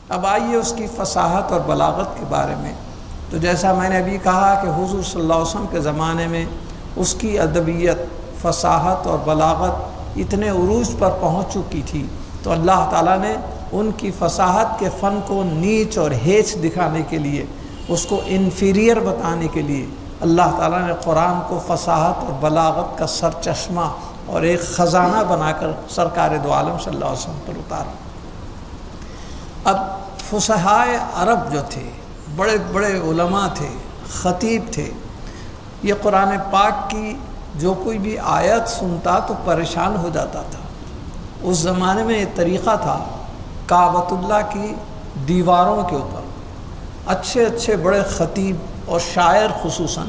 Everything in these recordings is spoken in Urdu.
اب آئیے اس کی فصاحت اور بلاغت کے بارے میں. تو جیسا میں نے ابھی کہا کہ حضور صلی اللہ علیہ وسلم کے زمانے میں اس کی ادبیت، فصاحت اور بلاغت اتنے عروج پر پہنچ چکی تھی، تو اللہ تعالیٰ نے ان کی فصاحت کے فن کو نیچ اور ہیچ دکھانے کے لیے، اس کو انفیریئر بتانے کے لیے اللہ تعالیٰ نے قرآن کو فصاحت اور بلاغت کا سرچشمہ اور ایک خزانہ بنا کر سرکار دو عالم صلی اللہ علیہ وسلم پر اتارا. اب فصحائے عرب جو تھے، بڑے بڑے علماء تھے، خطیب تھے، یہ قرآن پاک کی جو کوئی بھی آیت سنتا تو پریشان ہو جاتا تھا. اس زمانے میں یہ طریقہ تھا، کعبۃ اللہ کی دیواروں کے اوپر اچھے اچھے بڑے خطیب اور شاعر خصوصاً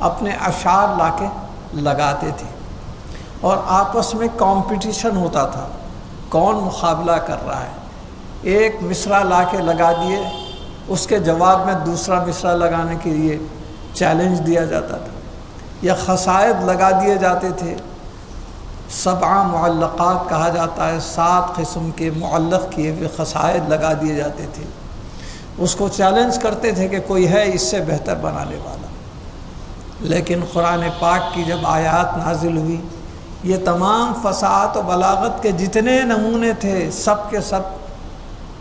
اپنے اشعار لا کے لگاتے تھے، اور آپس میں کمپٹیشن ہوتا تھا، کون مقابلہ کر رہا ہے. ایک مصرع لا کے لگا دیے، اس کے جواب میں دوسرا مصرع لگانے کے لیے چیلنج دیا جاتا تھا، یا قصائد لگا دیے جاتے تھے. 7 معلقات کہا جاتا ہے، 7 قسم کے معلق کیے ہوئے قصائد لگا دیے جاتے تھے. اس کو چیلنج کرتے تھے کہ کوئی ہے اس سے بہتر بنانے والا. لیکن قرآن پاک کی جب آیات نازل ہوئی، یہ تمام فصاحت و بلاغت کے جتنے نمونے تھے سب کے سب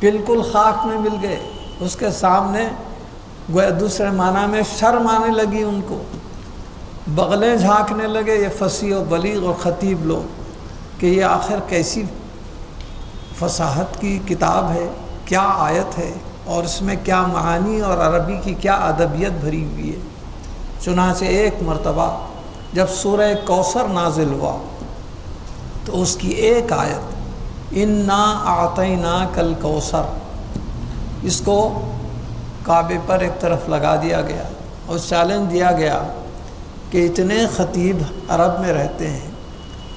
بالکل خاک میں مل گئے. اس کے سامنے گویا دوسرے معنی میں شرم آنے لگی، ان کو بغلیں جھانکنے لگے یہ فصیح و بلیغ اور خطیب لوگ کہ یہ آخر کیسی فصاحت کی کتاب ہے، کیا آیت ہے، اور اس میں کیا معانی اور عربی کی کیا ادبیت بھری ہوئی ہے. چنانچہ ایک مرتبہ جب سورہ کوثر نازل ہوا تو اس کی ایک آیت انا اعطیناک الکوثر، اس کو کعبے پر ایک طرف لگا دیا گیا اور چیلنج دیا گیا کہ اتنے خطیب عرب میں رہتے ہیں،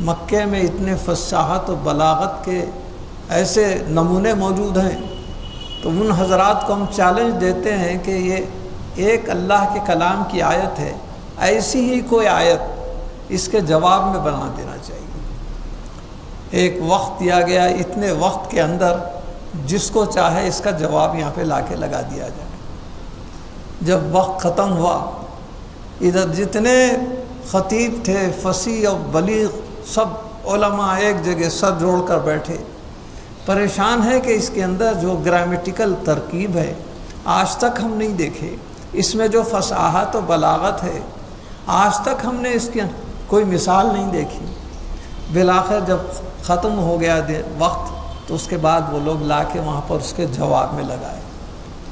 مکے میں اتنے فصاحت و بلاغت کے ایسے نمونے موجود ہیں، تو ان حضرات کو ہم چیلنج دیتے ہیں کہ یہ ایک اللہ کے کلام کی آیت ہے، ایسی ہی کوئی آیت اس کے جواب میں بنا دینا چاہیے. ایک وقت دیا گیا، اتنے وقت کے اندر جس کو چاہے اس کا جواب یہاں پہ لا کے لگا دیا جائے. جب وقت ختم ہوا، ادھر جتنے خطیب تھے فصیح و بلیغ سب علماء ایک جگہ سر جوڑ کر بیٹھے، پریشان ہے کہ اس کے اندر جو گرامیٹیکل ترکیب ہے آج تک ہم نہیں دیکھے، اس میں جو فصاحت و بلاغت ہے آج تک ہم نے اس کی کوئی مثال نہیں دیکھی. بالآخر جب ختم ہو گیا وقت تو اس کے بعد وہ لوگ لا کے وہاں پر اس کے جواب میں لگائے.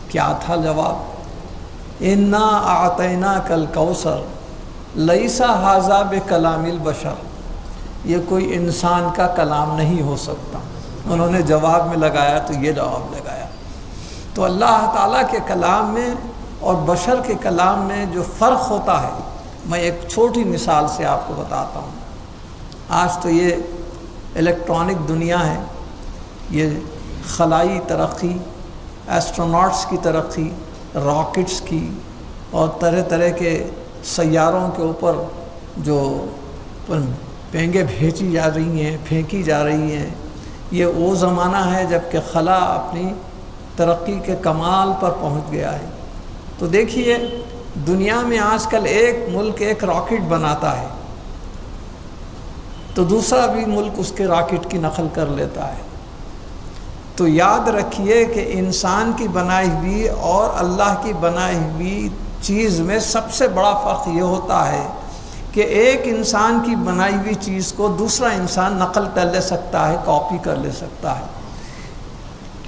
کیا تھا جواب؟ انا اعطیناک الکوثر لیس ھذا بکلام البشر، یہ کوئی انسان کا کلام نہیں ہو سکتا. انہوں نے جواب میں لگایا تو یہ جواب لگایا. تو اللہ تعالیٰ کے کلام میں اور بشر کے کلام میں جو فرق ہوتا ہے، میں ایک چھوٹی مثال سے آپ کو بتاتا ہوں. آج تو یہ الیکٹرانک دنیا ہے، یہ خلائی ترقی، ایسٹروناٹس کی ترقی، راکٹس کی، اور طرح طرح کے سیاروں کے اوپر جو پینگیں بھیجی جا رہی ہیں، پھینکی جا رہی ہیں. یہ وہ زمانہ ہے جب کہ خلا اپنی ترقی کے کمال پر پہنچ گیا ہے. تو دیکھیے دنیا میں آج کل ایک ملک ایک راکٹ بناتا ہے تو دوسرا بھی ملک اس کے راکٹ کی نقل کر لیتا ہے. تو یاد رکھیے کہ انسان کی بنائی ہوئی اور اللہ کی بنائی ہوئی چیز میں سب سے بڑا فرق یہ ہوتا ہے کہ ایک انسان کی بنائی ہوئی چیز کو دوسرا انسان نقل کر لے سکتا ہے، کاپی کر لے سکتا ہے.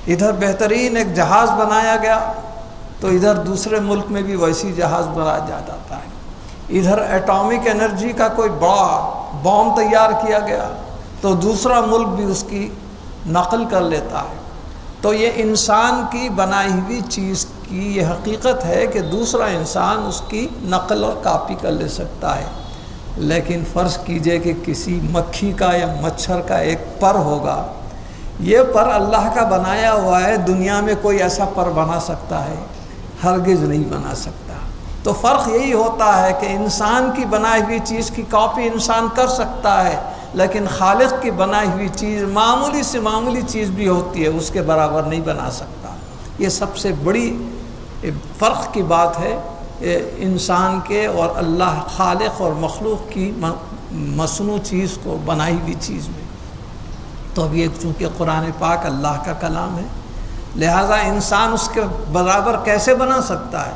ادھر بہترین ایک جہاز بنایا گیا تو ادھر دوسرے ملک میں بھی ویسی جہاز بنایا جاتا ہے. ادھر ایٹامک انرجی کا کوئی بڑا بام تیار کیا گیا تو دوسرا ملک بھی اس کی نقل کر لیتا ہے. تو یہ انسان کی بنائی ہوئی چیز کی یہ حقیقت ہے کہ دوسرا انسان اس کی نقل اور کاپی کر لے سکتا ہے. لیکن فرض کیجئے کہ کسی مکھی کا یا مچھر کا ایک پر ہوگا، یہ پر اللہ کا بنایا ہوا ہے، دنیا میں کوئی ایسا پر بنا سکتا ہے؟ ہرگز نہیں بنا سکتا. تو فرق یہی ہوتا ہے کہ انسان کی بنائی ہوئی چیز کی کاپی انسان کر سکتا ہے، لیکن خالق کی بنائی ہوئی چیز معمولی سے معمولی چیز بھی ہوتی ہے اس کے برابر نہیں بنا سکتا. یہ سب سے بڑی فرق کی بات ہے انسان کے اور اللہ خالق اور مخلوق کی مصنوع چیز کو بنائی ہوئی چیز میں۔ تو اب یہ چونکہ قرآن پاک اللہ کا کلام ہے، لہٰذا انسان اس کے برابر کیسے بنا سکتا ہے،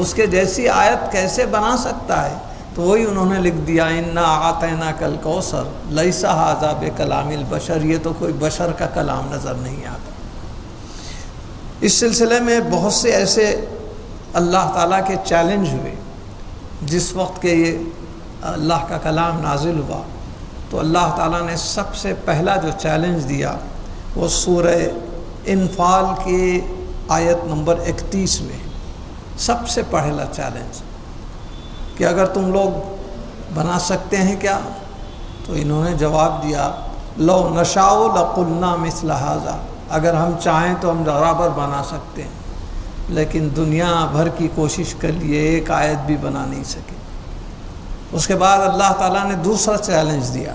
اس کے جیسی آیت کیسے بنا سکتا ہے؟ تو وہی انہوں نے لکھ دیا انا اعطیناک الکوثر لیس ھذا بکلام البشر، یہ تو کوئی بشر کا کلام نظر نہیں آتا۔ اس سلسلے میں بہت سے ایسے اللہ تعالیٰ کے چیلنج ہوئے جس وقت کہ یہ اللہ کا کلام نازل ہوا، تو اللہ تعالیٰ نے سب سے پہلا جو چیلنج دیا وہ سورہ انفال کی آیت نمبر 31 میں سب سے پہلا چیلنج کہ اگر تم لوگ بنا سکتے ہیں کیا؟ تو انہوں نے جواب دیا لو نشاء لقلنا مثل ھذا، اگر ہم چاہیں تو ہم برابر بنا سکتے ہیں، لیکن دنیا بھر کی کوشش کر لیے ایک آیت بھی بنا نہیں سکے۔ اس کے بعد اللہ تعالیٰ نے دوسرا چیلنج دیا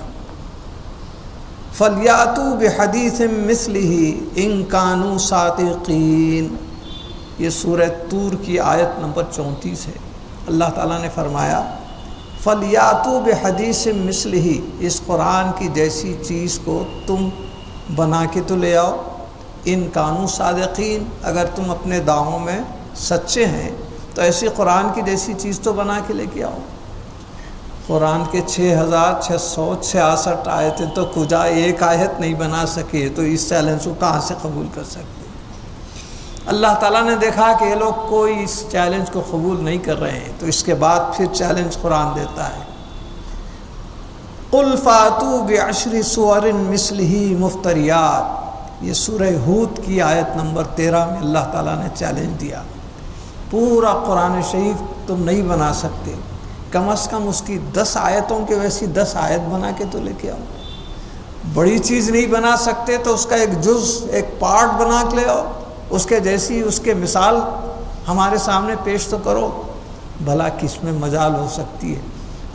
فَلْيَأْتُوا بِحَدِيثٍ مِثْلِهِ إِن كَانُوا صَادِقِينَ، یہ سورہ طور کی آیت نمبر 34 ہے۔ اللہ تعالیٰ نے فرمایا فَلْيَأْتُوا بِحَدِيثٍ مِثْلِهِ، اس قرآن کی جیسی چیز کو تم بنا کے تو لے آؤ، ان کانوا صادقین، اگر تم اپنے دعووں میں سچے ہیں تو ایسی قرآن کی جیسی چیز تو بنا کے لے کے آؤ۔ قرآن کے 6666 آیتیں تو کجا ایک آیت نہیں بنا سکے، تو اس چیلنج کو کہاں سے قبول کر سکتے؟ اللہ تعالیٰ نے دیکھا کہ یہ لوگ کوئی اس چیلنج کو قبول نہیں کر رہے ہیں، تو اس کے بعد پھر چیلنج قرآن دیتا ہے قُلْ فَأْتُوا بِعَشْرِ سُوَرٍ مِثْلِهِ مُفْتَرِيَاتٍ، یہ سورہ ہود کی آیت نمبر 13 میں اللہ تعالیٰ نے چیلنج دیا، پورا قرآن شریف تم نہیں بنا سکتے، کم از کم اس کی 10 آیتوں کے ویسی 10 آیت بنا کے تو لے کے آؤ۔ بڑی چیز نہیں بنا سکتے تو اس کا ایک جز، ایک پارٹ بنا کے لے آؤ، اس کے جیسی اس کے مثال ہمارے سامنے پیش تو کرو، بھلا کس میں مجال ہو سکتی ہے۔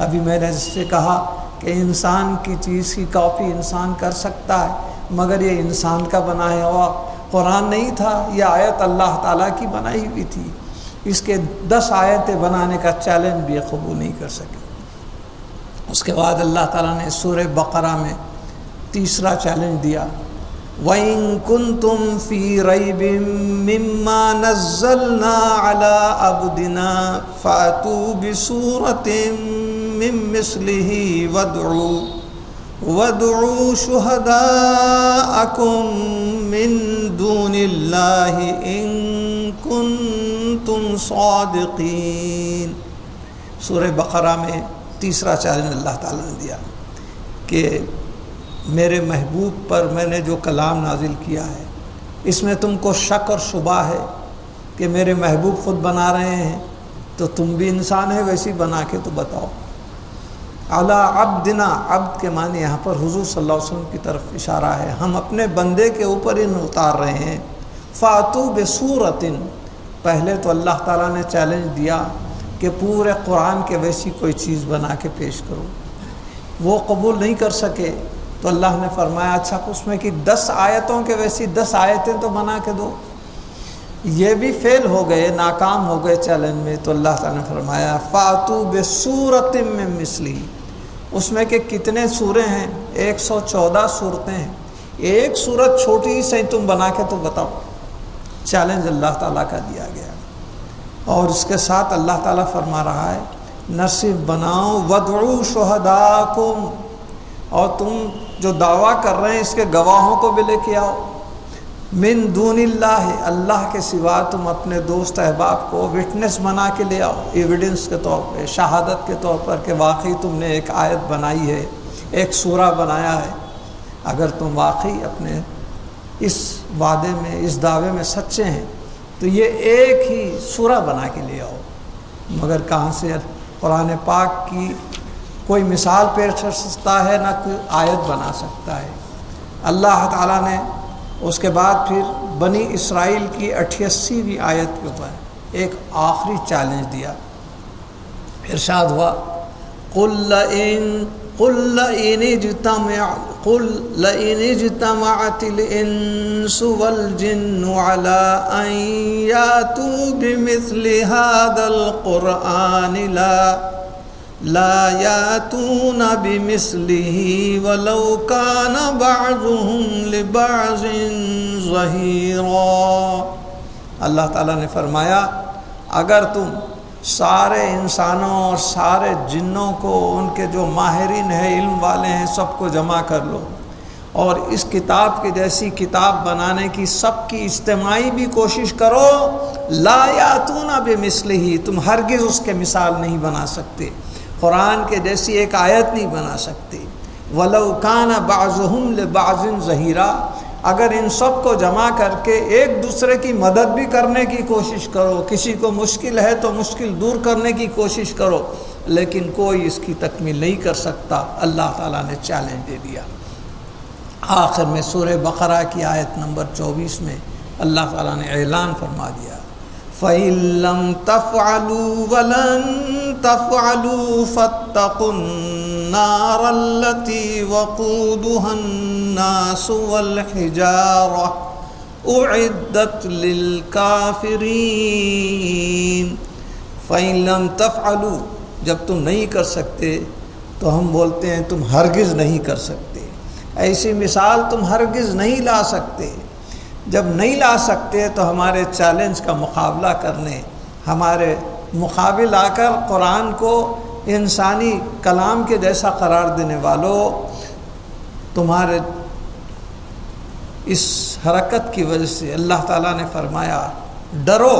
ابھی میں نے اس سے کہا کہ انسان کی چیز کی کاپی انسان کر سکتا ہے، مگر یہ انسان کا بنایا ہوا قرآن نہیں تھا، یہ آیت اللہ تعالیٰ کی بنائی ہوئی تھی، اس کے 10 آیتیں بنانے کا چیلنج بھی قبول نہیں کر سکے۔ اس کے بعد اللہ تعالیٰ نے سورہ بقرہ میں تیسرا چیلنج دیا وَإِن كُنتُمْ فِي رَيْبٍ مِّمَّا نَزَّلْنَا عَلَىٰ عَبْدِنَا فَأْتُوا بِسُورَةٍ مِّن مِّثْلِهِ وَادْعُوا شُهَدَاءَكُم مِّن دُونِ اللَّهِ إِن كُنتُمْ صَادِقِينَ۔ سورہ بقرہ میں تیسرا چیلنج اللہ تعالیٰ نے دیا کہ میرے محبوب پر میں نے جو کلام نازل کیا ہے اس میں تم کو شک اور شبہ ہے کہ میرے محبوب خود بنا رہے ہیں، تو تم بھی انسان ہے ویسی بنا کے تو بتاؤ۔ علی عبدنا، عبد کے معنی یہاں پر حضور صلی اللہ علیہ وسلم کی طرف اشارہ ہے، ہم اپنے بندے کے اوپر ان اتار رہے ہیں۔ فاتو بصورۃ، پہلے تو اللہ تعالیٰ نے چیلنج دیا کہ پورے قرآن کے ویسی کوئی چیز بنا کے پیش کرو، وہ قبول نہیں کر سکے، تو اللہ نے فرمایا اچھا اس میں کہ 10 آیتوں کے ویسی 10 آیتیں تو بنا کے دو۔ یہ بھی فیل ہو گئے، ناکام ہو گئے چیلنج میں، تو اللہ تعالیٰ نے فرمایا فَأْتُوا بِسُورَةٍ مِّن مِّثْلِهِ، اس میں کہ کتنے سورے ہیں؟ 114 صورتیں ہیں، ایک صورت چھوٹی سی تم بنا کے تو بتاؤ۔ چیلنج اللہ تعالیٰ کا دیا گیا، اور اس کے ساتھ اللہ تعالیٰ فرما رہا ہے نہ صرف بناؤ وَادْعُوا شُهَدَاءَكُمْ، اور تم جو دعویٰ کر رہے ہیں اس کے گواہوں کو بھی لے کے آؤ۔ من دون اللہ، اللہ کے سوا تم اپنے دوست احباب کو وٹنس بنا کے لے آؤ، ایویڈنس کے طور پہ، شہادت کے طور پر کہ واقعی تم نے ایک آیت بنائی ہے، ایک سورہ بنایا ہے۔ اگر تم واقعی اپنے اس وعدے میں، اس دعوے میں سچے ہیں تو یہ ایک ہی سورہ بنا کے لے آؤ۔ مگر کہاں سے قرآن پاک کی کوئی مثال پیش کر سکتا ہے، نہ کوئی آیت بنا سکتا ہے۔ اللہ تعالیٰ نے اس کے بعد پھر بنی اسرائیل کی 88ویں آیت کے اوپر ایک آخری چیلنج دیا، ارشاد ہوا قُلْ لَئِن قل لئن اجتمعت الإنس والجن على أن يأتوا بمثل هذا القرآن لا يأتون بمثله ولو كان بعضهم لبعض ظهيرا۔ اللہ تعالیٰ نے فرمایا اگر تم سارے انسانوں اور سارے جنوں کو، ان کے جو ماہرین ہیں، علم والے ہیں، سب کو جمع کر لو اور اس کتاب کے جیسی کتاب بنانے کی سب کی اجتماعی بھی کوشش کرو، لا یاتون بمثلہ، تم ہرگز اس کے مثال نہیں بنا سکتے، قرآن کے جیسی ایک آیت نہیں بنا سکتے۔ وَلَوْ كَانَ بَعْضُهُمْ لِبَعْضٍ ظَهِيرًا، اگر ان سب کو جمع کر کے ایک دوسرے کی مدد بھی کرنے کی کوشش کرو، کسی کو مشکل ہے تو مشکل دور کرنے کی کوشش کرو، لیکن کوئی اس کی تکمیل نہیں کر سکتا۔ اللہ تعالیٰ نے چیلنج دے دیا۔ آخر میں سورہ بقرہ کی آیت نمبر 24 میں اللہ تعالیٰ نے اعلان فرما دیا، فَإِن لَّمْ تَفْعَلُوا وَلَن تَفْعَلُوا فَاتَّقُوا النَّارَ الَّتِي وَقُودُهَا النَّاسُ وَالْحِجَارَةُ أُعِدَّتْ لِلْكَافِرِينَ۔ فَإِن لَّمْ تَفْعَلُوا، جب تم نہیں کر سکتے تو ہم بولتے ہیں تم ہرگز نہیں کر سکتے، ایسی مثال تم ہرگز نہیں لا سکتے۔ جب نہیں لا سکتے تو ہمارے چیلنج کا مقابلہ کرنے، ہمارے مقابل آ کر قرآن کو انسانی کلام کے جیسا قرار دینے والوں، تمہارے اس حرکت کی وجہ سے اللہ تعالیٰ نے فرمایا ڈرو،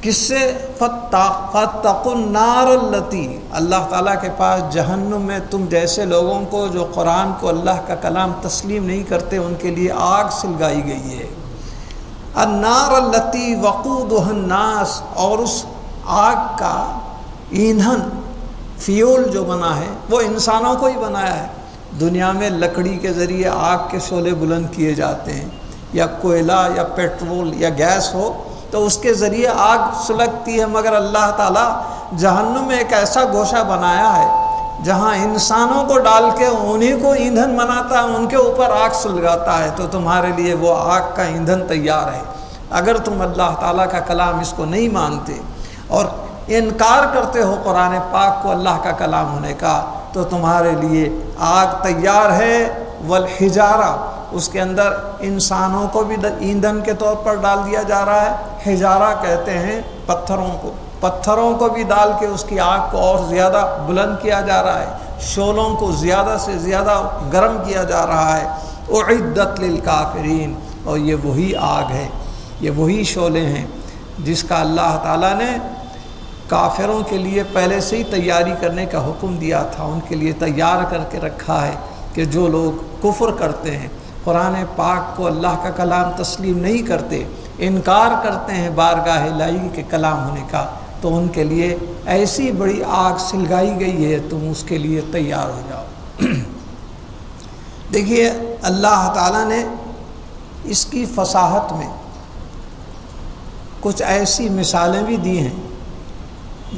کس سے؟ فَاتَّقُوا النَّارَ الَّتِي، اللہ تعالیٰ کے پاس جہنم میں تم جیسے لوگوں کو جو قرآن کو اللہ کا کلام تسلیم نہیں کرتے ان کے لیے آگ سلگائی گئی ہے۔ النار الَّتِي وَقُودُهَا النَّاسُ، اور اس آگ کا ایندھن، فیول جو بنا ہے وہ انسانوں کو ہی بنایا ہے۔ دنیا میں لکڑی کے ذریعے آگ کے شعلے بلند کیے جاتے ہیں، یا کوئلہ یا پیٹرول یا گیس ہو تو اس کے ذریعے آگ سلگتی ہے، مگر اللہ تعالیٰ جہنم میں ایک ایسا گوشہ بنایا ہے جہاں انسانوں کو ڈال کے انہیں کو ایندھن بناتا ہے، ان کے اوپر آگ سلگاتا ہے، تو تمہارے لیے وہ آگ کا ایندھن تیار ہے۔ اگر تم اللہ تعالیٰ کا کلام اس کو نہیں مانتے اور انکار کرتے ہو قرآن پاک کو اللہ کا کلام ہونے کا، تو تمہارے لیے آگ تیار ہے۔ والحجارہ، اس کے اندر انسانوں کو بھی ایندھن کے طور پر ڈال دیا جا رہا ہے۔ حجارہ کہتے ہیں پتھروں کو بھی ڈال کے اس کی آگ کو اور زیادہ بلند کیا جا رہا ہے، شعلوں کو زیادہ سے زیادہ گرم کیا جا رہا ہے۔ اعدت للکافرین، اور یہ وہی آگ ہے، یہ وہی شعلے ہیں جس کا اللہ تعالیٰ نے کافروں کے لیے پہلے سے ہی تیاری کرنے کا حکم دیا تھا، ان کے لیے تیار کر کے رکھا ہے کہ جو لوگ کفر کرتے ہیں، قرآن پاک کو اللہ کا کلام تسلیم نہیں کرتے، انکار کرتے ہیں بارگاہ الہی کے کلام ہونے کا، تو ان کے لیے ایسی بڑی آگ سلگائی گئی ہے، تم اس کے لیے تیار ہو جاؤ۔ دیکھیے اللہ تعالیٰ نے اس کی فصاحت میں کچھ ایسی مثالیں بھی دی ہیں،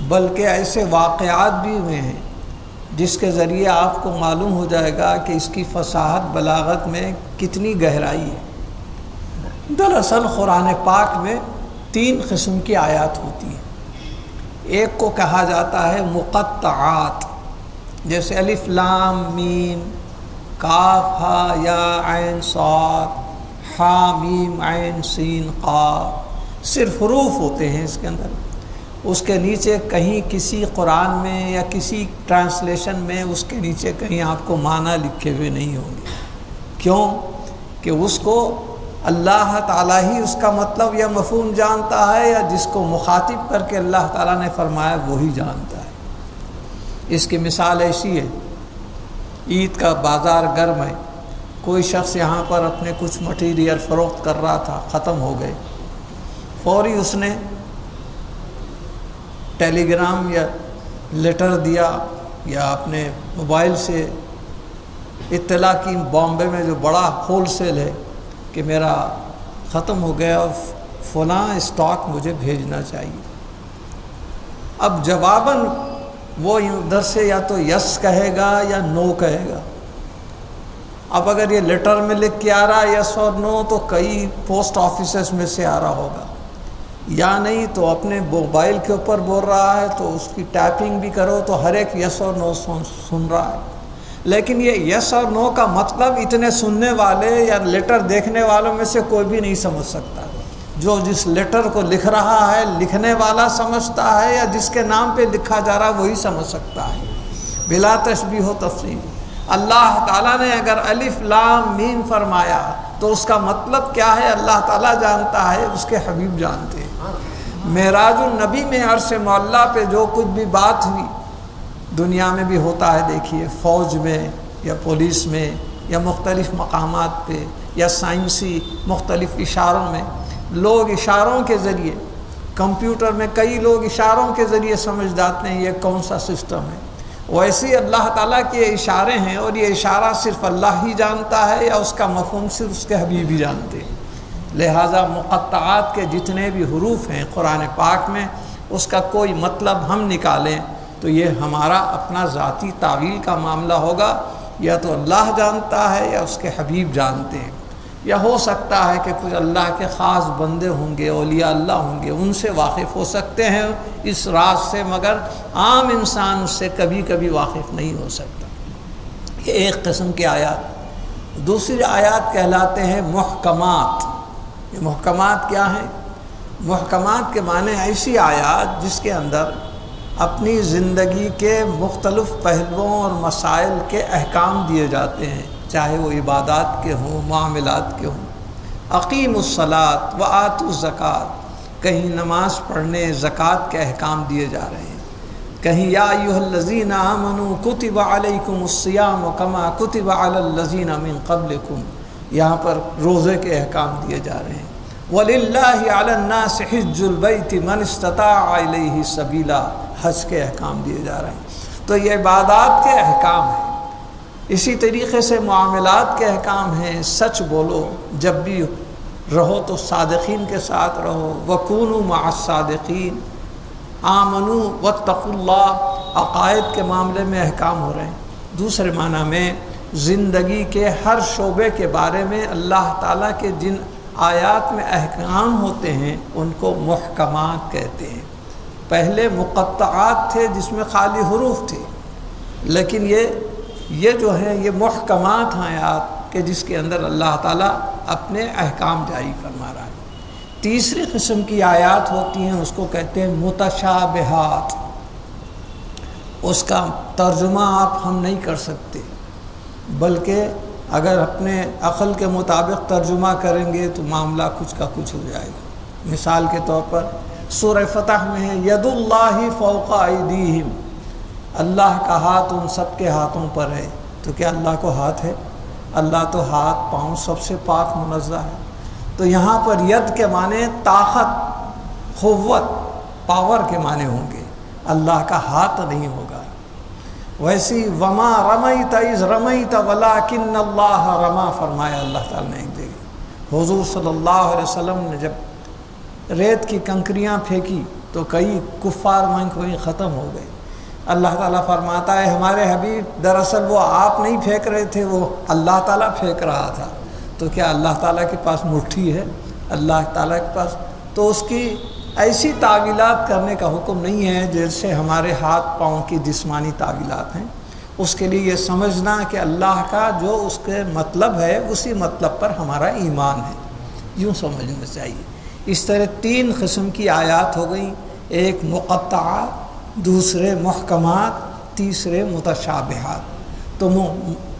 بلکہ ایسے واقعات بھی ہوئے ہیں جس کے ذریعے آپ کو معلوم ہو جائے گا کہ اس کی فصاحت بلاغت میں کتنی گہرائی ہے۔ دراصل قرآن پاک میں 3 قسم کی آیات ہوتی ہیں۔ ایک کو کہا جاتا ہے مقطعات، جیسے الف لام میم، کاف ہا یا عین صاد، حا میم عین سین قاف، صرف حروف ہوتے ہیں اس کے اندر، اس کے نیچے کہیں کسی قرآن میں یا کسی ٹرانسلیشن میں اس کے نیچے کہیں آپ کو معنی لکھے ہوئے نہیں ہوں گے۔ کیوں؟ کہ اس کو اللہ تعالیٰ ہی اس کا مطلب یا مفہوم جانتا ہے، یا جس کو مخاطب کر کے اللہ تعالیٰ نے فرمایا وہی جانتا ہے۔ اس کی مثال ایسی ہے، عید کا بازار گرم ہے، کوئی شخص یہاں پر اپنے کچھ مٹیریل فروخت کر رہا تھا، ختم ہو گئے، فوری اس نے ٹیلی گرام یا لیٹر دیا یا اپنے موبائل سے اطلاع کی بامبے میں جو بڑا ہول سیل ہے کہ میرا ختم ہو گیا اور فلاں اسٹاک مجھے بھیجنا چاہیے۔ اب جواباً وہ ادھر سے یا تو یس کہے گا یا نو کہے گا۔ اب اگر یہ لیٹر میں لکھ کے آ رہا ہے یس اور نو، تو کئی پوسٹ آفیسز میں سے آ رہا ہوگا، یا نہیں تو اپنے موبائل کے اوپر بول رہا ہے تو اس کی ٹائپنگ بھی کرو تو ہر ایک یس اور نو سن رہا ہے۔ لیکن یہ یس اور نو کا مطلب اتنے سننے والے یا لیٹر دیکھنے والوں میں سے کوئی بھی نہیں سمجھ سکتا۔ جو جس لیٹر کو لکھ رہا ہے لکھنے والا سمجھتا ہے، یا جس کے نام پہ لکھا جا رہا ہے وہی سمجھ سکتا ہے، بلا تشبیہ و تفصیل۔ اللہ تعالیٰ نے اگر الف لام میم فرمایا تو اس کا مطلب کیا ہے اللہ تعالیٰ جانتا ہے، اس کے حبیب جانتے ہیں۔ معراج النبی میں عرش معلیٰ پہ جو کچھ بھی بات ہوئی، دنیا میں بھی ہوتا ہے، دیکھیے فوج میں یا پولیس میں یا مختلف مقامات پہ یا سائنسی مختلف اشاروں میں، لوگ اشاروں کے ذریعے، کمپیوٹر میں کئی لوگ اشاروں کے ذریعے سمجھ جاتے ہیں یہ کون سا سسٹم ہے۔ ویسے اللہ تعالیٰ کے اشارے ہیں، اور یہ اشارہ صرف اللہ ہی جانتا ہے یا اس کا مفہوم صرف اس کے حبیب ہی جانتے ہیں۔ لہٰذا مقطعات کے جتنے بھی حروف ہیں قرآن پاک میں، اس کا کوئی مطلب ہم نکالیں تو یہ ہمارا اپنا ذاتی تعویل کا معاملہ ہوگا، یا تو اللہ جانتا ہے یا اس کے حبیب جانتے ہیں، یا ہو سکتا ہے کہ کچھ اللہ کے خاص بندے ہوں گے، اولیاء اللہ ہوں گے، ان سے واقف ہو سکتے ہیں اس راز سے، مگر عام انسان اس سے کبھی کبھی واقف نہیں ہو سکتا۔ یہ ایک قسم کی آیات۔ دوسری آیات کہلاتے ہیں محکمات۔ یہ محکمات کیا ہیں؟ محکمات کے معنی ایسی آیات جس کے اندر اپنی زندگی کے مختلف پہلوؤں اور مسائل کے احکام دیے جاتے ہیں، چاہے وہ عبادات کے ہوں، معاملات کے ہوں۔ اقیم الصلاۃ وآتوا الزکوٰۃ، کہیں نماز پڑھنے زکوٰۃ کے احکام دیے جا رہے ہیں، کہیں یا ایھا الذین آمنوا کتب علیکم الصیام کما کتب علی الذین من قبلکم، یہاں پر روزے کے احکام دیے جا رہے ہیں۔ وَلِلَّهِ عَلَى النَّاسِ حِجُّ الْبَيْتِ مَنِ اسْتَطَاعَ إِلَيْهِ سَبِيلًا، حج کے احکام دیے جا رہے ہیں۔ تو یہ عبادات کے احکام ہیں۔ اسی طریقے سے معاملات کے احکام ہیں، سچ بولو، جب بھی رہو تو صادقین کے ساتھ رہو، وَكُونُوا مَعَ الصَّادِقِينَ، آمنوا واتقوا اللہ، عقائد کے معاملے میں احکام ہو رہے ہیں۔ دوسرے معنی میں زندگی کے ہر شعبے کے بارے میں اللہ تعالیٰ کے جن آیات میں احکام ہوتے ہیں ان کو محکمات کہتے ہیں۔ پہلے مقطعات تھے جس میں خالی حروف تھے، لیکن یہ جو ہیں یہ محکمات ہیں آیات کہ جس کے اندر اللہ تعالیٰ اپنے احکام جاری فرما رہا ہے۔ تیسری قسم کی آیات ہوتی ہیں، اس کو کہتے ہیں متشابہات۔ اس کا ترجمہ ہم نہیں کر سکتے، بلکہ اگر اپنے عقل کے مطابق ترجمہ کریں گے تو معاملہ کچھ کا کچھ ہو جائے گا۔ مثال کے طور پر سورہ فتح میں ہے ید اللہ فوق ایدیہم، اللہ کا ہاتھ ان سب کے ہاتھوں پر ہے۔ تو کیا اللہ کو ہاتھ ہے؟ اللہ تو ہاتھ پاؤں سب سے پاک منزہ ہے۔ تو یہاں پر ید کے معنی طاقت، قوت، پاور کے معنی ہوں گے، اللہ کا ہاتھ نہیں ہوگا۔ ویسی وما رمیت اذ رمیت ولکن اللہ رما فرمایا اللہ تعالیٰ نے ایک جگہ۔ حضور صلی اللہ علیہ وسلم نے جب ریت کی کنکریاں پھینکی تو کئی کفار وہیں ختم ہو گئے۔ اللہ تعالیٰ فرماتا ہے ہمارے حبیب دراصل وہ آپ نہیں پھینک رہے تھے، وہ اللہ تعالیٰ پھینک رہا تھا۔ تو کیا اللہ تعالیٰ کے پاس مٹھی ہے؟ اللہ تعالیٰ کے پاس تو اس کی ایسی تعویلات کرنے کا حکم نہیں ہے جیسے ہمارے ہاتھ پاؤں کی جسمانی تعویلات ہیں۔ اس کے لیے یہ سمجھنا کہ اللہ کا جو اس کے مطلب ہے اسی مطلب پر ہمارا ایمان ہے، یوں سمجھنا چاہیے۔ اس طرح تین قسم کی آیات ہو گئیں، ایک مقطعات، دوسرے محکمات، تیسرے متشابہات۔ تو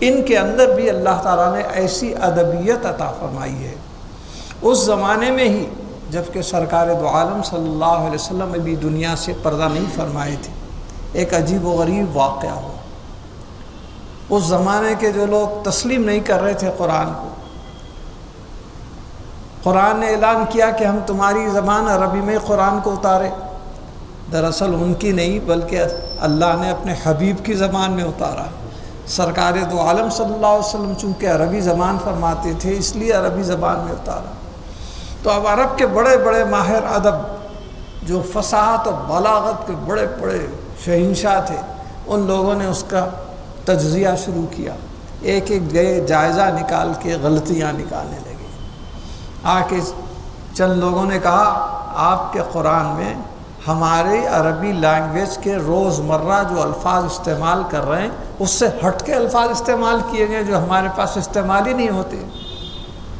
ان کے اندر بھی اللہ تعالیٰ نے ایسی ادبیت عطا فرمائی ہے۔ اس زمانے میں ہی جب کہ سرکار دو عالم صلی اللہ علیہ وسلم ابھی دنیا سے پردہ نہیں فرمائے تھے، ایک عجیب و غریب واقعہ ہو۔ اس زمانے کے جو لوگ تسلیم نہیں کر رہے تھے قرآن کو، قرآن نے اعلان کیا کہ ہم تمہاری زبان عربی میں قرآن کو اتارے۔ دراصل ان کی نہیں بلکہ اللہ نے اپنے حبیب کی زبان میں اتارا۔ سرکار دو عالم صلی اللہ علیہ وسلم چونکہ عربی زبان فرماتے تھے اس لیے عربی زبان میں اتارا۔ تو اب عرب کے بڑے بڑے ماہر ادب جو فصاحت اور بلاغت کے بڑے بڑے شہنشاہ تھے، ان لوگوں نے اس کا تجزیہ شروع کیا، ایک ایک گئے جائزہ نکال کے غلطیاں نکالنے لگے۔ آ کے چند لوگوں نے کہا آپ کے قرآن میں ہماری عربی لینگویج کے روزمرہ جو الفاظ استعمال کر رہے ہیں اس سے ہٹ کے الفاظ استعمال کیے گئے جو ہمارے پاس استعمال ہی نہیں ہوتے۔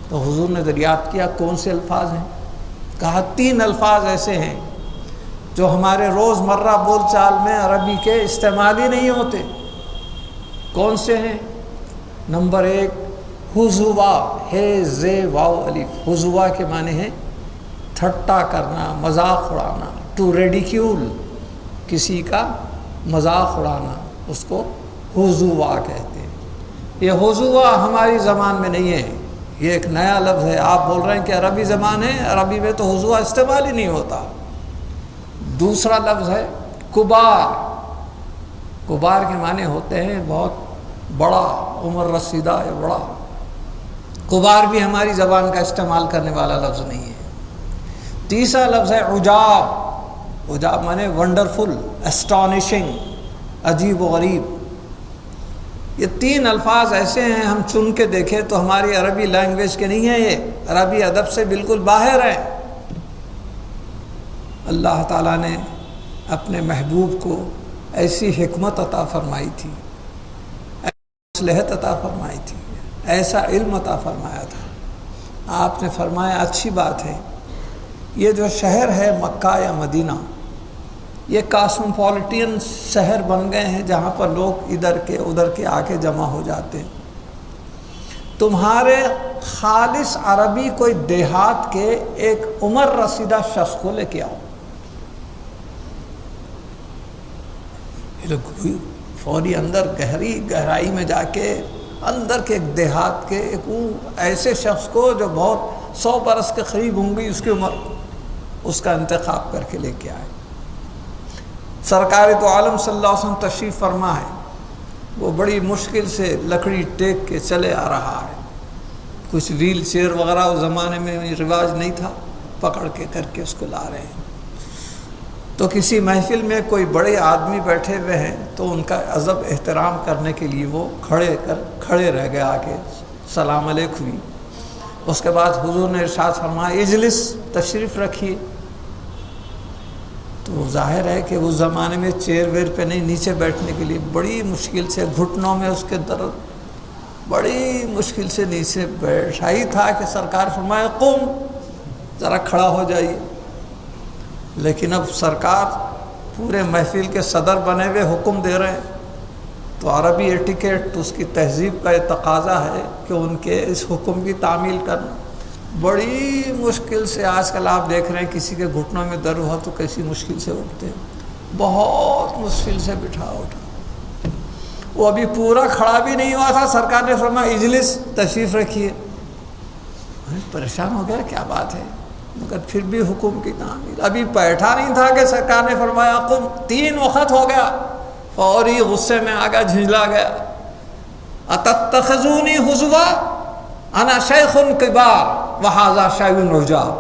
تو حضور نے دریافت کیا کون سے الفاظ ہیں؟ کہا 3 الفاظ ایسے ہیں جو ہمارے روزمرہ بول چال میں عربی کے استعمال ہی نہیں ہوتے۔ کون سے ہیں؟ نمبر 1 حضوا، ہے زے واو الف۔ حضوا کے معنی ہیں ٹھٹا کرنا، مذاق اڑانا، ٹو ریڈیکیول، کسی کا مذاق اڑانا، اس کو حضوا کہتے ہیں۔ یہ حضوا ہماری زبان میں نہیں ہے، یہ ایک نیا لفظ ہے۔ آپ بول رہے ہیں کہ عربی زبان ہے، عربی میں تو حضوا استعمال ہی نہیں ہوتا۔ دوسرا لفظ ہے کبار۔ کبار کے معنی ہوتے ہیں بہت بڑا، عمر رسیدہ یا بڑا۔ کبار بھی ہماری زبان کا استعمال کرنے والا لفظ نہیں ہے۔ تیسرا لفظ ہے عجاب۔ عجاب معنی ونڈرفل، اسٹانشنگ، عجیب و غریب۔ یہ 3 الفاظ ایسے ہیں ہم چن کے دیکھیں تو ہماری عربی لینگویج کے نہیں ہیں، یہ عربی ادب سے بالکل باہر ہیں۔ اللہ تعالیٰ نے اپنے محبوب کو ایسی حکمت عطا فرمائی تھی، ایسی مصلحت عطا فرمائی تھی، ایسا علم عطا فرمایا تھا۔ آپ نے فرمایا اچھی بات ہے، یہ جو شہر ہے مکہ یا مدینہ، یہ کاسموپولیٹین شہر بن گئے ہیں جہاں پر لوگ ادھر کے ادھر کے آ کے جمع ہو جاتے ہیں۔ تمہارے خالص عربی کوئی دیہات کے ایک عمر رسیدہ شخص کو لے کے آؤ، فوری اندر گہرائی میں جا کے اندر کے ایک دیہات کے ایک ایسے شخص کو جو بہت 100 برس کے قریب ہوں گی اس کی عمر، اس کا انتخاب کر کے لے کے آئے۔ سرکار تو عالم صلی اللہ علیہ وسلم تشریف فرما ہے، وہ بڑی مشکل سے لکڑی ٹیک کے چلے آ رہا ہے، کچھ ویل چیئر وغیرہ اس زمانے میں رواج نہیں تھا، پکڑ کے کر کے اس کو لا رہے ہیں۔ تو کسی محفل میں کوئی بڑے آدمی بیٹھے ہوئے ہیں تو ان کا ادب احترام کرنے کے لیے وہ کھڑے رہ گئے، آ کے سلام علیکم ہوئی۔ اس کے بعد حضور نے ارشاد فرمایا اجلس، تشریف رکھیے۔ تو ظاہر ہے کہ اس زمانے میں چیئر ویئر پہ نہیں، نیچے بیٹھنے کے لیے بڑی مشکل سے، گھٹنوں میں اس کے درد، بڑی مشکل سے نیچے بیٹھا ہی تھا کہ سرکار فرمایا قم، ذرا کھڑا ہو جائیے۔ لیکن اب سرکار پورے محفل کے صدر بنے ہوئے حکم دے رہے ہیں، تو عربی ایٹیکیٹ، اس کی تہذیب کا یہ تقاضا ہے کہ ان کے اس حکم کی تعمیل کرنا۔ بڑی مشکل سے، آج کل آپ دیکھ رہے ہیں کسی کے گھٹنوں میں درد ہوا تو کیسی مشکل سے اٹھتے ہیں، بہت مشکل سے اٹھا۔ وہ ابھی پورا کھڑا بھی نہیں ہوا تھا، سرکار نے فرمایا اجلس، تشریف رکھیے۔ پریشان ہو گیا کیا بات ہے، مگر پھر بھی حکم کی تعمیل۔ ابھی بیٹھا نہیں تھا کہ سرکار نے فرمایا قم، 3 وقت ہو گیا، فوری غصے میں آ گیا، جھنجلا گیا۔ اتتخذونی حضوا انا شیخ کبار وہذا شیء عجاب۔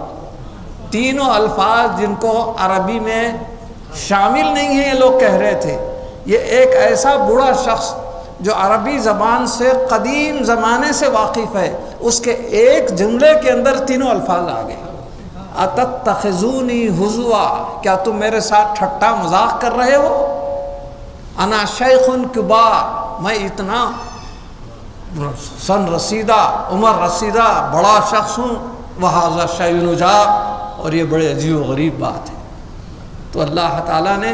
3 الفاظ جن کو عربی میں شامل نہیں ہیں یہ لوگ کہہ رہے تھے۔ یہ ایک ایسا بوڑھا شخص جو عربی زبان سے قدیم زمانے سے واقف ہے، اس کے ایک جملے کے اندر 3 الفاظ آ گئے۔ اتتخذونی حضوا، کیا تم میرے ساتھ ٹھٹا مذاق کر رہے ہو؟ انا شیخ کبار، میں اتنا سن رسیدہ، عمر رسیدہ بڑا شخص ہوں، وہذا شیء عجاب، اور یہ بڑے عجیب و غریب بات ہے۔ تو اللہ تعالیٰ نے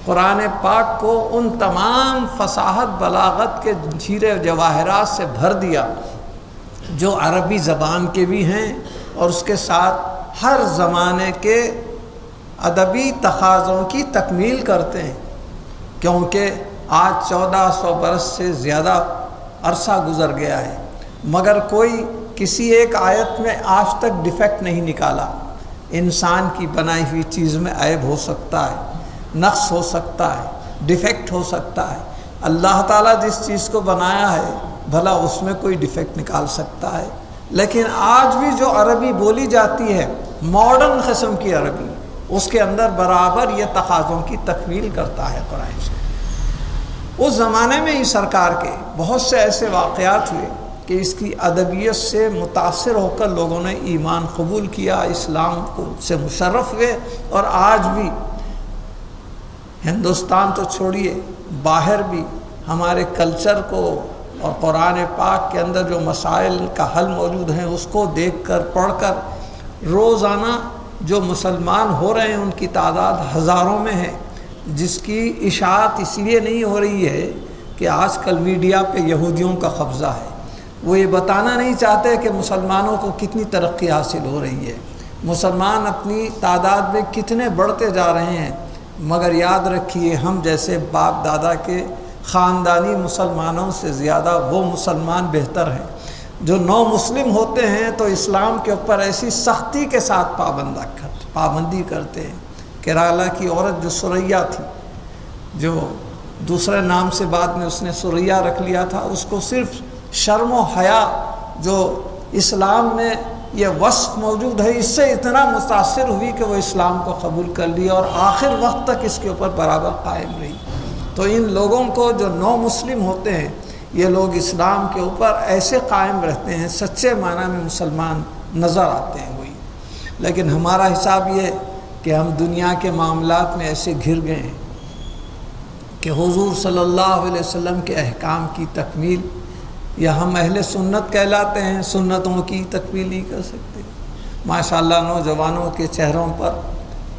قرآن پاک کو ان تمام فصاحت بلاغت کے ہیرے جواہرات سے بھر دیا جو عربی زبان کے بھی ہیں، اور اس کے ساتھ ہر زمانے کے ادبی تقاضوں کی تکمیل کرتے ہیں، کیونکہ آج 1400 برس سے زیادہ عرصہ گزر گیا ہے، مگر کوئی کسی ایک آیت میں آج تک ڈیفیکٹ نہیں نکالا۔ انسان کی بنائی ہوئی چیز میں عیب ہو سکتا ہے، نقص ہو سکتا ہے، ڈیفیکٹ ہو سکتا ہے۔ اللہ تعالیٰ جس چیز کو بنایا ہے بھلا اس میں کوئی ڈیفیکٹ نکال سکتا ہے، لیکن آج بھی جو عربی بولی جاتی ہے، ماڈرن قسم کی عربی، اس کے اندر برابر یہ تقاضوں کی تکمیل کرتا ہے قرآن سے۔ اس زمانے میں ہی سرکار کے بہت سے ایسے واقعات ہوئے کہ اس کی ادبیت سے متاثر ہو کر لوگوں نے ایمان قبول کیا، اسلام کو سے مشرف ہوئے، اور آج بھی ہندوستان تو چھوڑیے، باہر بھی ہمارے کلچر کو اور قرآن پاک کے اندر جو مسائل کا حل موجود ہیں اس کو دیکھ کر پڑھ کر روزانہ جو مسلمان ہو رہے ہیں ان کی تعداد ہزاروں میں ہے، جس کی اشاعت اس لیے نہیں ہو رہی ہے کہ آج کل میڈیا پہ یہودیوں کا قبضہ ہے، وہ یہ بتانا نہیں چاہتے کہ مسلمانوں کو کتنی ترقی حاصل ہو رہی ہے، مسلمان اپنی تعداد میں کتنے بڑھتے جا رہے ہیں، مگر یاد رکھیے ہم جیسے باپ دادا کے خاندانی مسلمانوں سے زیادہ وہ مسلمان بہتر ہیں جو نو مسلم ہوتے ہیں تو اسلام کے اوپر ایسی سختی کے ساتھ پابندی کرتے ہیں۔ کیرالہ کی عورت جو سریا تھی، جو دوسرے نام سے بعد میں اس نے سریا رکھ لیا تھا، اس کو صرف شرم و حیا جو اسلام میں یہ وصف موجود ہے اس سے اتنا متاثر ہوئی کہ وہ اسلام کو قبول کر لیا اور آخر وقت تک اس کے اوپر برابر قائم رہی۔ تو ان لوگوں کو جو نو مسلم ہوتے ہیں یہ لوگ اسلام کے اوپر ایسے قائم رہتے ہیں، سچے معنی میں مسلمان نظر آتے ہیں وہی۔ لیکن ہمارا حساب یہ ہے کہ ہم دنیا کے معاملات میں ایسے گھر گئے ہیں کہ حضور صلی اللہ علیہ وسلم کے احکام کی تکمیل، یا ہم اہل سنت کہلاتے ہیں، سنتوں کی تکمیل نہیں کر سکتے۔ ماشاءاللہ نوجوانوں کے چہروں پر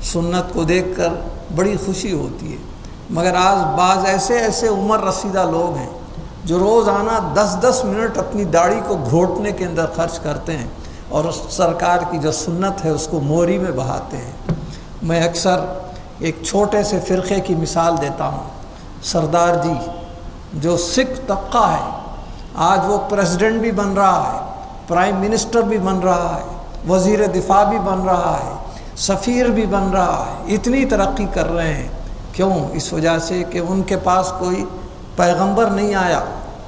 سنت کو دیکھ کر بڑی خوشی ہوتی ہے، مگر آج بعض ایسے عمر رسیدہ لوگ ہیں جو روزانہ 10 منٹ اپنی داڑھی کو گھوٹنے کے اندر خرچ کرتے ہیں اور اس سرکار کی جو سنت ہے اس کو موری میں بہاتے ہیں۔ میں اکثر ایک چھوٹے سے فرقے کی مثال دیتا ہوں۔ سردار جی جو سکھ طبقہ ہے، آج وہ پریزیڈنٹ بھی بن رہا ہے، پرائم منسٹر بھی بن رہا ہے، وزیر دفاع بھی بن رہا ہے، سفیر بھی بن رہا ہے، اتنی ترقی کر رہے ہیں۔ کیوں؟ اس وجہ سے کہ ان کے پاس کوئی پیغمبر نہیں آیا،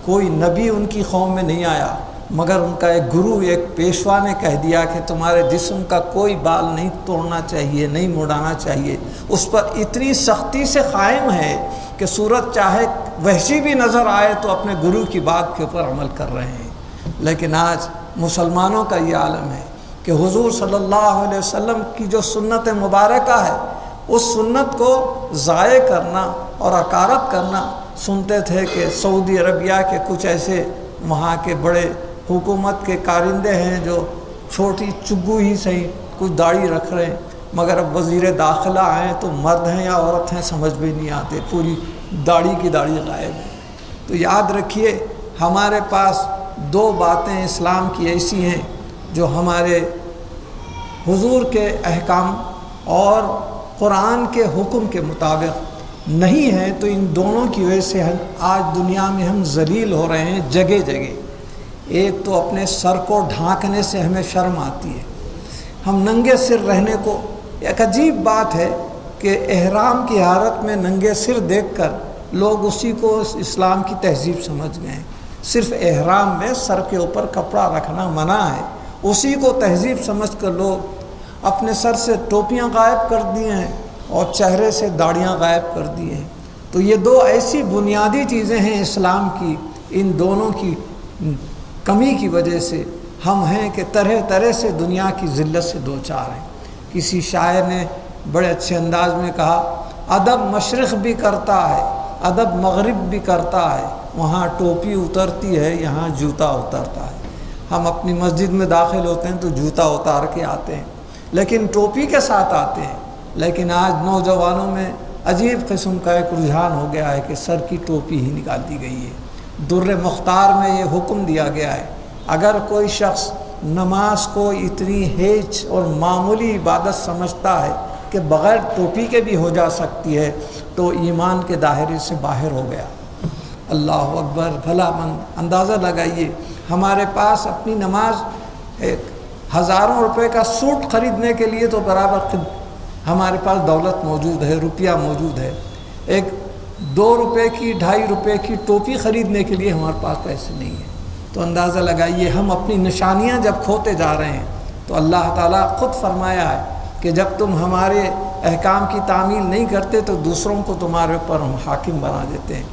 کوئی نبی ان کی قوم میں نہیں آیا، مگر ان کا ایک گرو، ایک پیشوا نے کہہ دیا کہ تمہارے جسم کا کوئی بال نہیں توڑنا چاہیے، نہیں مڑانا چاہیے۔ اس پر اتنی سختی سے قائم ہے کہ صورت چاہے وحشی بھی نظر آئے تو اپنے گرو کی بات کے اوپر عمل کر رہے ہیں۔ لیکن آج مسلمانوں کا یہ عالم ہے کہ حضور صلی اللہ علیہ وسلم کی جو سنت مبارکہ ہے اس سنت کو ضائع کرنا اور حقارت کرنا۔ سنتے تھے کہ سعودی عربیہ کے کچھ ایسے وہاں کے بڑے حکومت کے کارندے ہیں جو چھوٹی چگو ہی صحیح کچھ داڑھی رکھ رہے ہیں، مگر اب وزیر داخلہ آئیں تو مرد ہیں یا عورت ہیں سمجھ بھی نہیں آتے، پوری داڑھی کی داڑھی غائب ہے۔ تو یاد رکھیے ہمارے پاس 2 باتیں اسلام کی ایسی ہیں جو ہمارے حضور کے احکام اور قرآن کے حکم کے مطابق نہیں ہیں، تو ان دونوں کی وجہ سے آج دنیا میں ہم ذلیل ہو رہے ہیں جگہ جگہ۔ ایک تو اپنے سر کو ڈھانکنے سے ہمیں شرم آتی ہے، ہم ننگے سر رہنے کو، ایک عجیب بات ہے کہ احرام کی حالت میں ننگے سر دیکھ کر لوگ اسی کو اسلام کی تہذیب سمجھ گئے ہیں۔ صرف احرام میں سر کے اوپر کپڑا رکھنا منع ہے، اسی کو تہذیب سمجھ کر لوگ اپنے سر سے ٹوپیاں غائب کر دی ہیں اور چہرے سے داڑیاں غائب کر دی ہیں۔ تو یہ 2 ایسی بنیادی چیزیں ہیں اسلام کی، ان دونوں کی کمی کی وجہ سے ہم ہیں کہ طرح طرح سے دنیا کی ذلت سے دوچار ہیں۔ کسی شاعر نے بڑے اچھے انداز میں کہا، ادب مشرق بھی کرتا ہے، ادب مغرب بھی کرتا ہے، وہاں ٹوپی اترتی ہے، یہاں جوتا اترتا ہے۔ ہم اپنی مسجد میں داخل ہوتے ہیں تو جوتا اتار کے آتے ہیں، لیکن ٹوپی کے ساتھ آتے ہیں۔ لیکن آج نوجوانوں میں عجیب قسم کا ایک رجحان ہو گیا ہے کہ سر کی ٹوپی ہی نکال دی گئی ہے۔ در مختار میں یہ حکم دیا گیا ہے، اگر کوئی شخص نماز کو اتنی ہیچ اور معمولی عبادت سمجھتا ہے کہ بغیر ٹوپی کے بھی ہو جا سکتی ہے تو ایمان کے دائرے سے باہر ہو گیا۔ اللہ اکبر، بھلا مند اندازہ لگائیے، ہمارے پاس اپنی نماز ایک ہزاروں روپے کا سوٹ خریدنے کے لیے تو برابر ہمارے پاس دولت موجود ہے، روپیہ موجود ہے، ایک 2 روپے کی 2.5 روپے کی ٹوپی خریدنے کے لیے ہمارے پاس پیسے نہیں ہیں۔ تو اندازہ لگائیے ہم اپنی نشانیاں جب کھوتے جا رہے ہیں تو اللہ تعالیٰ خود فرمایا ہے کہ جب تم ہمارے احکام کی تعمیل نہیں کرتے تو دوسروں کو تمہارے اوپر ہم حاکم بنا دیتے ہیں۔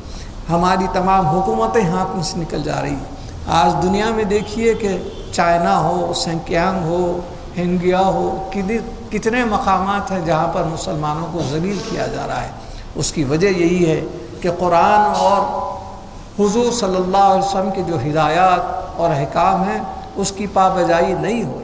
ہماری تمام حکومتیں ہاتھ میں سے نکل جا رہی ہیں۔ آج دنیا میں دیکھیے کہ چائنا ہو، سنکیانگ ہو، ہنگیا ہو، کتنے مقامات ہیں جہاں پر مسلمانوں کو ذلیل کیا جا رہا ہے۔ اس کی وجہ یہی ہے کہ قرآن اور حضور صلی اللہ علیہ وسلم کے جو ہدایات اور احکام ہیں اس کی پابجائی نہیں ہو رہی۔